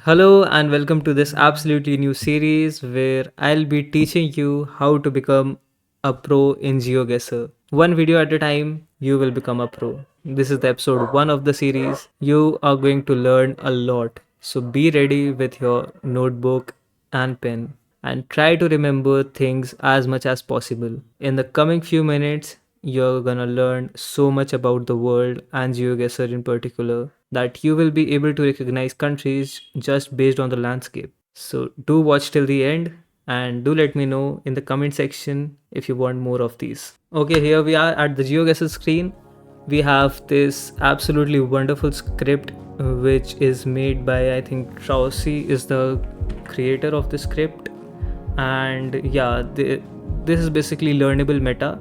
Hello and welcome to this absolutely new series where I'll be teaching you how to become a pro in Geoguessr. One video at a time, you will become a pro. This is the episode 1 of the series. You are going to learn a lot. So be ready with your notebook and pen and try to remember things as much as possible. In the coming few minutes, you're gonna learn so much about the world and GeoGuessr in particular that you will be able to recognize countries just based on the landscape. So do watch till the end and do let me know in the comment section if you want more of these. Okay, here we are at the GeoGuessr screen. We have this absolutely wonderful script which is made by, I think Trausi is the creator of the script. And yeah, this is basically learnable meta,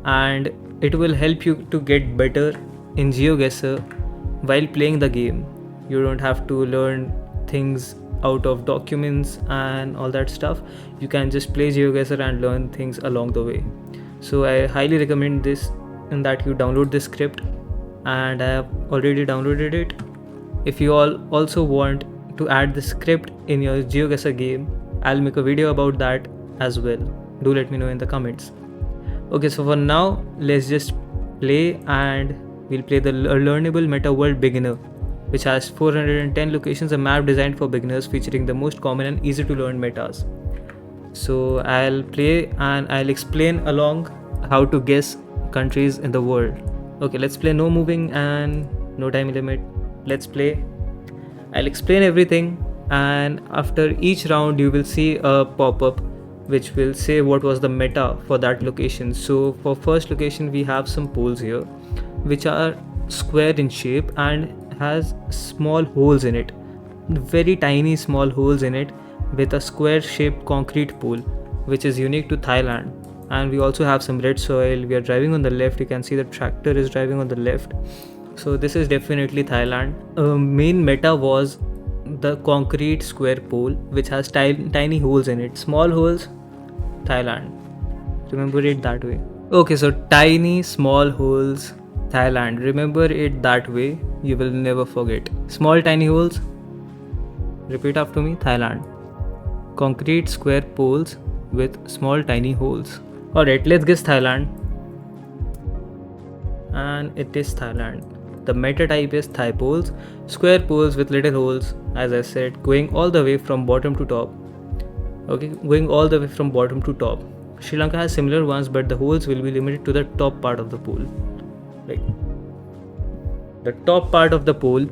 and it will help you to get better in GeoGuessr while playing the game. You don't have to learn things out of documents and all that stuff. You can just play GeoGuessr and learn things along the way. So I highly recommend this and that you download this script, and I have already downloaded it. If you all also want to add the script in your GeoGuessr game, I'll make a video about that as well. Do let me know in the comments. Okay, so for now, let's just play, and we'll play the learnable meta world beginner, which has 410 locations, a map designed for beginners featuring the most common and easy to learn metas. So I'll play and I'll explain along how to guess countries in the world. Okay, let's play no moving and no time limit. Let's play. I'll explain everything, and after each round you will see a pop-up which will say what was the meta for that location. So for first location we have some poles here which are square in shape and has small holes in it, very tiny small holes in it, with a square shaped concrete pole which is unique to Thailand. And we also have some red soil. We are driving on the left. You can see the tractor is driving on the left. So this is definitely Thailand. Main meta was the concrete square pole which has tiny holes in it, small holes. Thailand, remember it that way. Okay, so tiny small holes, Thailand, remember it that way. You will never forget. Small tiny holes, repeat after me. Thailand. Concrete square poles with small tiny holes. Alright, let's guess Thailand. And it is Thailand. The meta type is Thai poles, square poles with little holes, as I said, going all the way from bottom to top. Okay, going all the way from bottom to top. Sri Lanka has similar ones, but the holes will be limited to the top part of the pole. Like the top part of the pole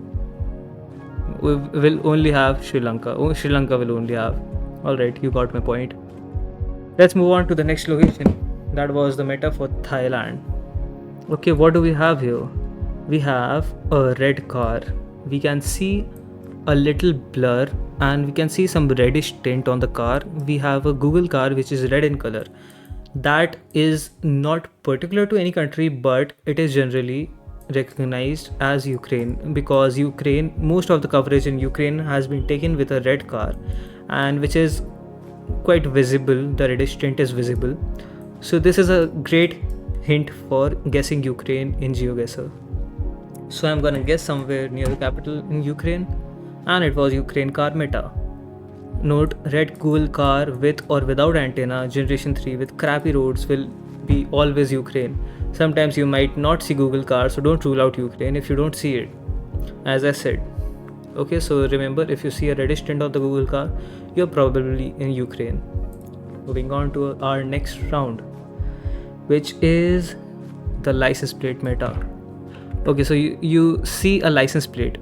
will only have Sri Lanka. Oh, Sri Lanka will only have. Alright, you got my point. Let's move on to the next location. That was the meta for Thailand. Okay, what do we have here? We have a red car. We can see a little blur and we can see some reddish tint on the car. We have a Google car which is red in color. That is not particular to any country, but it is generally recognized as Ukraine, because Ukraine, most of the coverage in Ukraine has been taken with a red car, and which is quite visible. The reddish tint is visible. So this is a great hint for guessing Ukraine in GeoGuessr. So I'm gonna guess somewhere near the capital in Ukraine, and it was Ukraine car meta. Note, red Google car with or without antenna, generation 3 with crappy roads will be always Ukraine. Sometimes you might not see Google car, so don't rule out Ukraine if you don't see it, as I said. Okay, so remember, if you see a reddish tint on the Google car, you're probably in Ukraine. Moving on to our next round, which is the license plate meta. Okay, so you see a license plate.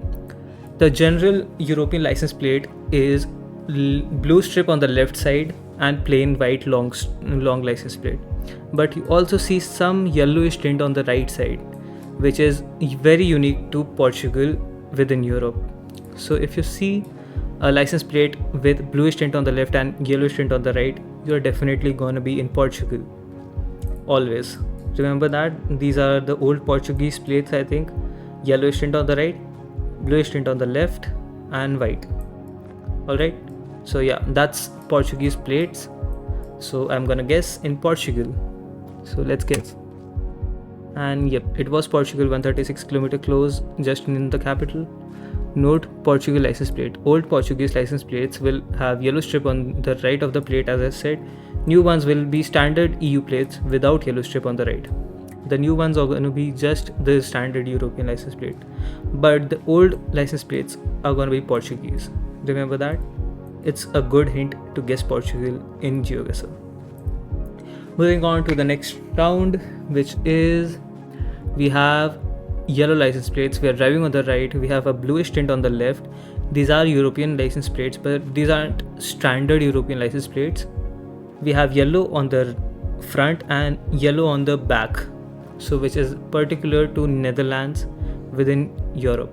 The general European license plate is blue strip on the left side and plain white long license plate. But you also see some yellowish tint on the right side, which is very unique to Portugal within Europe. So if you see a license plate with bluish tint on the left and yellowish tint on the right, you're definitely gonna be in Portugal. Always. Remember that these are the old Portuguese plates, I think. Yellowish tint on the right, bluish tint on the left, and white. Alright, so yeah, that's Portuguese plates. So I'm gonna guess in Portugal. So let's guess. And yep, it was Portugal, 136 km close, just in the capital. Note Portuguese license plate. Old Portuguese license plates will have yellow strip on the right of the plate, as I said. New ones will be standard EU plates without yellow strip on the right. The new ones are going to be just the standard European license plate, but the old license plates are going to be Portuguese. Remember that? It's a good hint to guess Portugal in Geoguessr. Moving on to the next round, which is we have yellow license plates. We are driving on the right. We have a bluish tint on the left. These are European license plates, but these aren't standard European license plates. We have yellow on the front and yellow on the back, so which is particular to Netherlands within Europe.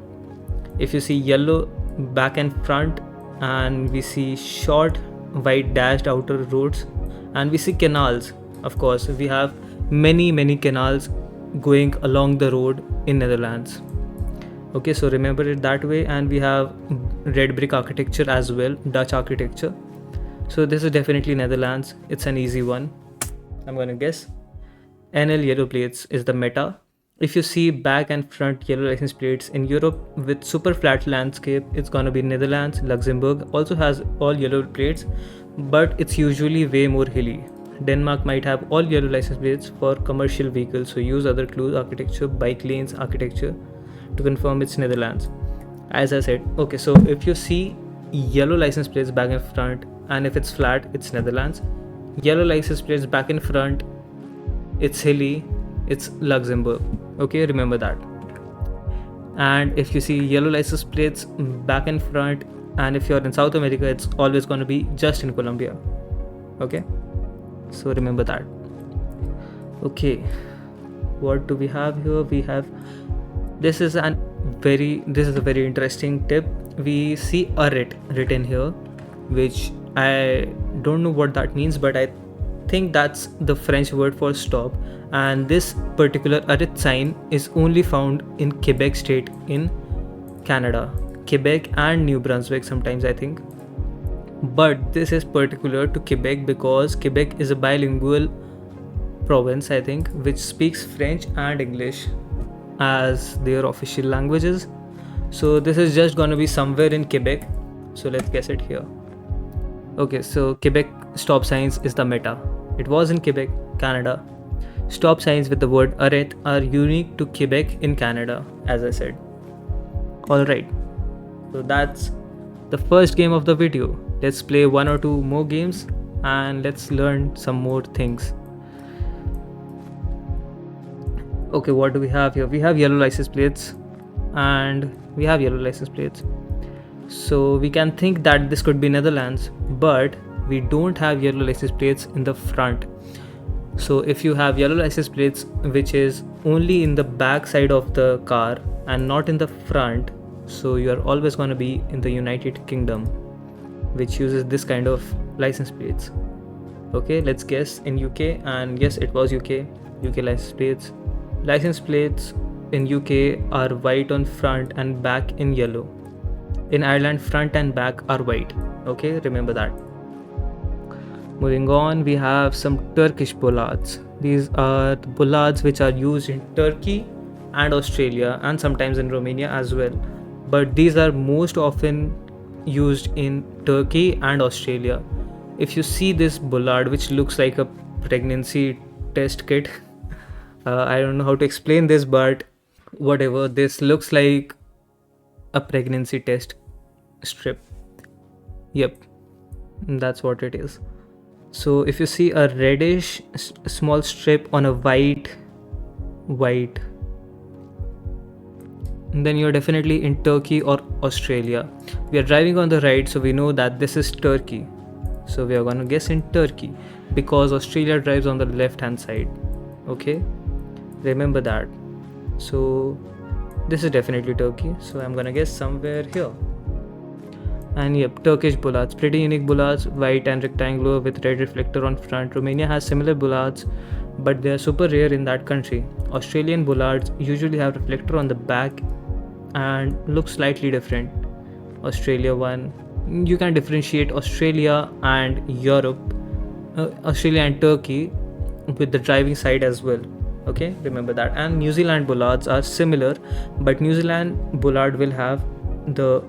If you see yellow back and front, and we see short white dashed outer roads, and we see canals. Of course, we have many canals going along the road in Netherlands. Okay, so remember it that way. And we have red brick architecture as well, Dutch architecture. So this is definitely Netherlands. It's an easy one, I'm gonna guess. NL yellow plates is the meta. If you see back and front yellow license plates in Europe with super flat landscape, it's gonna be Netherlands. Luxembourg also has all yellow plates, but it's usually way more hilly. Denmark might have all yellow license plates for commercial vehicles, so use other clues, architecture, bike lanes architecture to confirm it's Netherlands. As I said, okay, so if you see yellow license plates back and front, and if it's flat, it's Netherlands. Yellow license plates back and front, it's hilly, it's Luxembourg. Okay, remember that. And if you see yellow license plates back and front, and if you're in South America, it's always going to be just in Colombia. Okay, so remember that. Okay, what do we have here? We have this is a very interesting tip. We see arrêt written here, which I don't know what that means, but I think that's the French word for stop. And this particular arrêt sign is only found in Quebec state in Canada, Quebec and New Brunswick sometimes, I think. But this is particular to Quebec because Quebec is a bilingual province, I think, which speaks French and English as their official languages. So this is just gonna be somewhere in Quebec. So let's guess it here. Okay, so Quebec stop signs is the meta. It was in Quebec, Canada. Stop signs with the word arrêt are unique to Quebec in Canada, as I said. Alright, so that's the first game of the video. Let's play one or two more games and let's learn some more things. Okay, what do we have here? We have yellow license plates and we have yellow license plates. So we can think that this could be Netherlands, but we don't have yellow license plates in the front. So if you have yellow license plates which is only in the back side of the car and not in the front, so you are always going to be in the United Kingdom, which uses this kind of license plates. Okay, let's guess in UK, and yes, it was UK license plates. License plates in UK are white on front and back in yellow. In Ireland, front and back are white. Okay, remember that. Moving on, we have some Turkish bollards. These are the bollards which are used in Turkey and Australia and sometimes in Romania as well. But these are most often used in Turkey and Australia. If you see this bollard, which looks like a pregnancy test kit, I don't know how to explain this, but whatever, this looks like a pregnancy test strip. Yep, that's what it is. So if you see a reddish small strip on a white, then you're definitely in Turkey or Australia. We are driving on the right, so we know that this is Turkey. So we are gonna guess in Turkey because Australia drives on the left hand side. Okay, remember that. So this is definitely Turkey, so I'm gonna guess somewhere here. And yep, Turkish bollards, pretty unique bollards, white and rectangular with red reflector on front. Romania has similar bollards, but they are super rare in that country. Australian bollards usually have reflector on the back and look slightly different. Australia one, you can differentiate Australia and Europe, Australia and Turkey with the driving side as well. Okay, remember that. And New Zealand bollards are similar, but New Zealand bollard will have the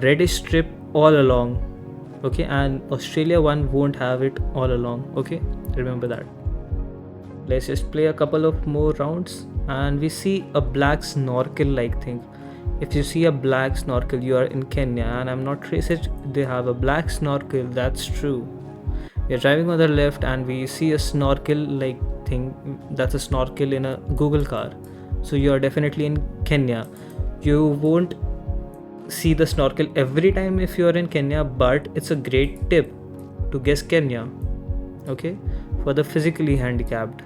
reddish strip all along, okay, and Australia one won't have it all along, okay, remember that. Let's just play a couple of more rounds, and we see a black snorkel like thing. If you see a black snorkel, you are in Kenya, and I'm not racist, they have a black snorkel, that's true. We're driving on the left and we see a snorkel like thing, that's a snorkel in a Google car. So you are definitely in Kenya. You won't see the snorkel every time if you are in Kenya, but it's a great tip to guess Kenya, okay, for the physically handicapped.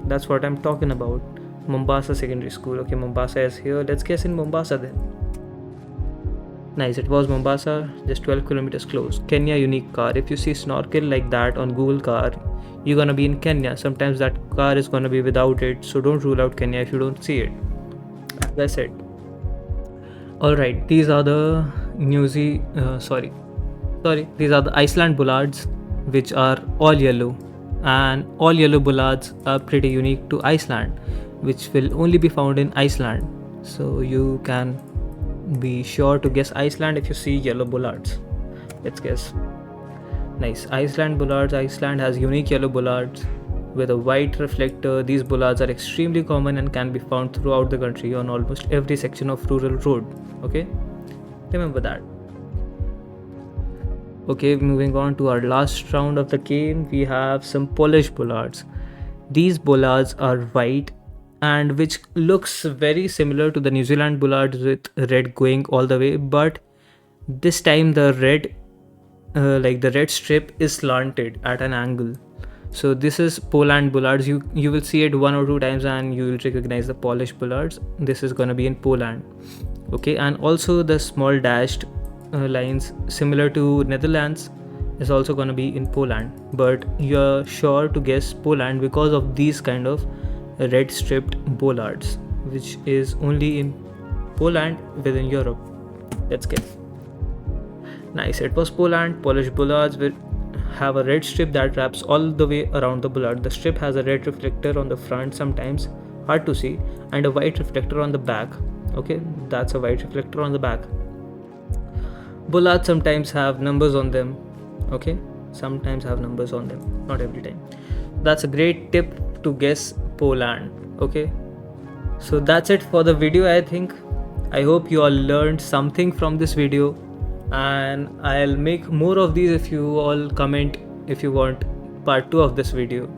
That's what I'm talking about. Mombasa Secondary School. Okay, Mombasa is here. Let's guess in Mombasa then. Nice, it was Mombasa, just 12 kilometers close. Kenya unique car. If you see snorkel like that on Google car, you're gonna be in Kenya. Sometimes that car is gonna be without it, so don't rule out Kenya if you don't see it. As I said. Alright, these are the these are the Iceland bollards, which are all yellow. And all yellow bollards are pretty unique to Iceland, which will only be found in Iceland. So you can be sure to guess Iceland if you see yellow bollards. Let's guess. Nice, Iceland bollards. Iceland has unique yellow bollards with a white reflector. These bollards are extremely common and can be found throughout the country on almost every section of rural road. Okay, remember that. Okay, moving on to our last round of the game, we have some Polish bollards. These bollards are white and which looks very similar to the New Zealand bollards with red going all the way, but this time the red the red strip is slanted at an angle. So this is Poland bollards. You will see it one or two times and you will recognize the Polish bollards. This is gonna be in Poland. Okay, and also the small dashed lines similar to Netherlands is also gonna be in Poland. But you're sure to guess Poland because of these kind of red stripped bollards, which is only in Poland within Europe. Let's guess. Nice, it was Poland. Polish bollards will have a red strip that wraps all the way around the bollard. The strip has a red reflector on the front, sometimes hard to see, and a white reflector on the back. Okay, that's a white reflector on the back. Bollards sometimes have numbers on them. Okay, sometimes have numbers on them, not every time. That's a great tip to guess Poland. Okay, so that's it for the video. I think I hope you all learned something from this video, and I'll make more of these if you all comment if you want part 2 of this video.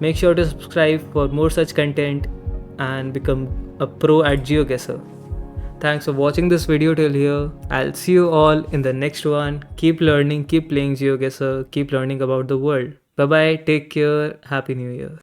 Make sure to subscribe for more such content and become a pro at Geoguessr. Thanks for watching this video till here. I'll see you all in the next one. Keep learning, keep playing Geoguessr, keep learning about the world. Bye bye, take care, Happy New Year.